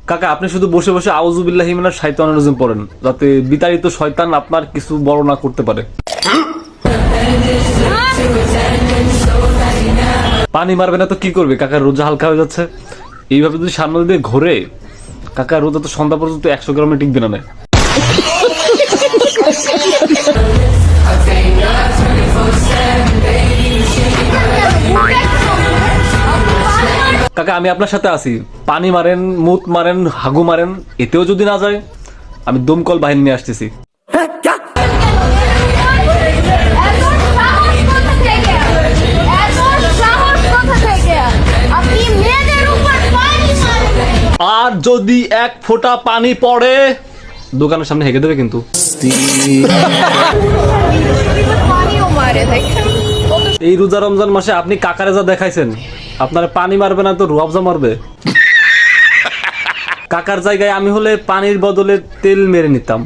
কাকা আপনি শুধু বসে বসে আউযুবিল্লাহি মিনাশ শাইতানির রাজিম পড়েন, যাতে বিতাড়িত শয়তান আপনার কিছু বড় না করতে পারে। পানি মারবে না তো কি করবে? কাকার রোজা হালকা হয়ে যাচ্ছে। এইভাবে যদি সামনে দিয়ে ঘোরে, কাকার রোজা তো সন্ধ্যা পর্যন্ত 100 গ্রামে টিকবে না। কাকা আমি আপনার সাথে আছি। পানি মারেন, মুত মারেন, হাগু মারেন, এতেও যদি না যায় আমি দমকল বাহিনী নিয়ে আসতেছি। আর যদি 1 ফোঁটা পানি পড়ে দোকানের সামনে হেগে দেবে কিন্তু। এই রোজা রমজান মাসে আপনি কাকারে যা দেখাইছেন, আপনার পানি মারবে না তো রুয়াবজা মারবে। কাকার জায়গায় আমি হলে পানির বদলে তেল মেরে নিতাম।